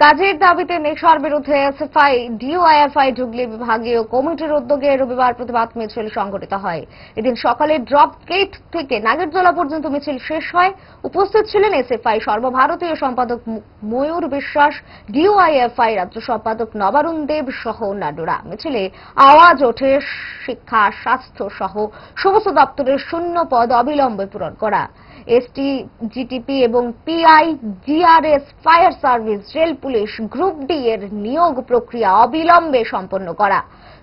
কাজের দাবিতে নেশার বিরুদ্ধে এসএফআই ডিওয়াইএফআই হুগলি বিভাগীয় কমিটির উদ্যোগে রবিবার প্রতিবাদ মিছিল সংগঠিত হয়। এদিন সকালে ড্রপ গেট থেকে নাগেরজোলা পর্যন্ত মিছিল শেষ হয়। উপস্থিত ছিলেন এসএফআই সর্বভারতীয় সম্পাদক ময়ূর বিশ্বাস, ডিওয়াইএফআই রাজ্য সম্পাদক নবারুণ দেব সহ অন্যান্যরা। মিছিলে আওয়াজ ওঠে শিক্ষা, স্বাস্থ্য সহ সমস্ত দপ্তরের শূন্য পদ অবিলম্বে পূরণ করা, এসটি, জিটিপি এবং PI, DRS, fire service, rail police, group D এর নিয়োগ প্রক্রিয়া অবিলম্বে সম্পন্ন করা,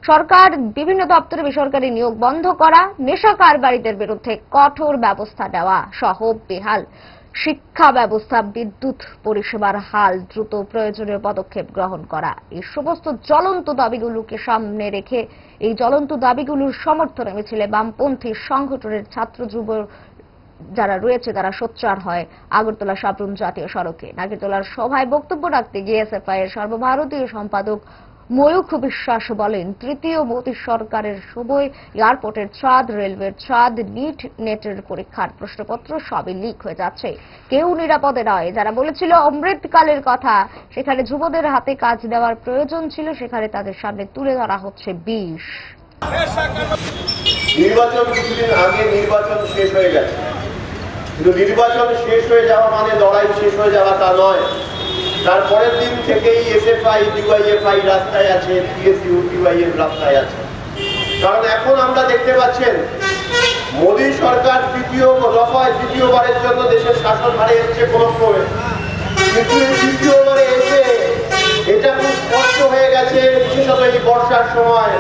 সরকার বিভিন্ন দপ্তরে বেসরকারি নিয়োগ বন্ধ করা, নেশা কারবারিদের বিরুদ্ধে কঠোর ব্যবস্থা নেওয়া সহ বেহাল শিক্ষা ব্যবস্থা, বিদ্যুৎ পরিষেবার হাল দ্রুত প্রয়োজনীয় পদক্ষেপ গ্রহণ করা। এই সমস্ত জ্বলন্ত দাবিগুলোকে সামনে রেখে এই জ্বলন্ত দাবিগুলোর সমর্থনে মিছিলে বামপন্থী সংগঠনের ছাত্র যুব যারা রয়েছে তারা সোচ্চার হয় আগরতলা সাবরুম জাতীয় সড়কে। নাগেরতলার সভায় বক্তব্য রাখতে গিয়ে এসএফআই এর সর্বভারতীয় সম্পাদক ময়ূর বিশ্বাস বলেন, তৃতীয় মোদী সরকারের সময় এয়ারপোর্টের ছাদ, রেলওয়ের ছাদ, নিট নেটের পরীক্ষার প্রশ্নপত্র সবই লিক হয়ে যাচ্ছে। কেউ নিরাপদে নয়। যারা বলেছিল অমৃতকালের কথা, সেখানে যুবদের হাতে কাজ দেওয়ার প্রয়োজন ছিল, সেখানে তাদের সামনে তুলে ধরা হচ্ছে বিষ। নির্বাচন কিছুদিন আগে নির্বাচন শেষ হয়ে গেছে, কিন্তু নির্বাচন শেষ হয়ে যাওয়া মানে লড়াই শেষ হয়ে যাওয়া তা নয়। তারপরের দিন থেকেই এসএফআই, ডিওয়াইএফআই রাস্তায় আছে, পিএসইউ, ডিওয়াইএফ রাস্তায় আছে। কারণ এখন আমরা দেখতে পাচ্ছেন মোদী সরকার তৃতীয় দফায় তৃতীয়বারের জন্য দেশের শাসনভারে এসছে কোনো ক্রমে, কিন্তু এই তৃতীয়বারে এসে এটা খুব স্পষ্ট হয়ে গেছে, বিশেষত এই বর্ষার সময়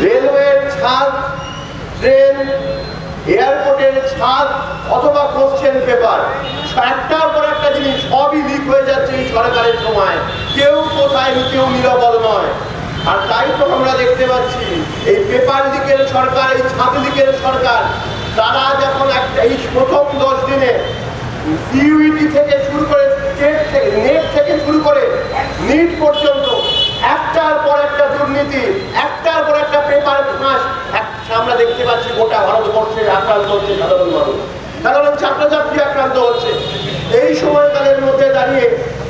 রেলওয়ের ছাদ, ট্রেন, এয়ারপোর্টের ছাদ অথবা কোশ্চেন পেপার, একটার পর একটা জিনিস সবই লিক হয়ে যাচ্ছে এই সরকারের সময়। কেউ কোথায় কেউ নিরাপদ নয়। আর তাই তো আমরা দেখতে পাচ্ছি এই পেপার লিকের সরকার, এই ছাদ লিকের সরকার, তারা যখন এই প্রথম 10 দিনে সিইউটি থেকে শুরু করে নেট থেকে শুরু করে নিট পর্যন্ত একটার পর একটা দুর্নীতি, একটার পর একটা পেপার ফাঁস আমরা দেখতে পাচ্ছি। গোটা ভারতবর্ষে আক্রান্ত হচ্ছে সাধারণ মানুষ, সাধারণ ছাত্রছাত্রী আক্রান্ত হচ্ছে। এই সময়কালের মধ্যে দাঁড়িয়ে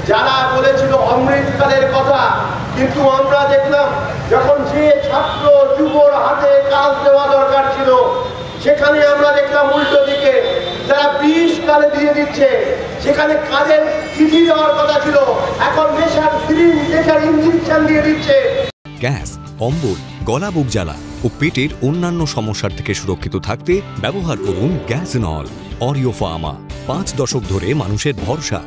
যারা বলেছিল অমৃতকালের কথা, কিন্তু আমরা দেখলাম যখন যে ছাত্র যুবর হাতে কাজ দেওয়া দরকার ছিল, সেখানে আমরা দেখলাম উল্টো দিকে যারা 20 কালে দিয়ে দিচ্ছে, সেখানে কাজের চিঠি দেওয়ার কথা ছিল, এখন নেশার সিরিঞ্জ, নেশার ইঞ্জেকশন দিয়ে দিচ্ছে। গ্যাস, অম্বল, গলা বুক জ্বালা ও পেটের অন্যান্য সমস্যার থেকে সুরক্ষিত থাকতে ব্যবহার করুন গ্যাসনল। অরিও ফার্মা, 5 দশক ধরে মানুষের ভরসা।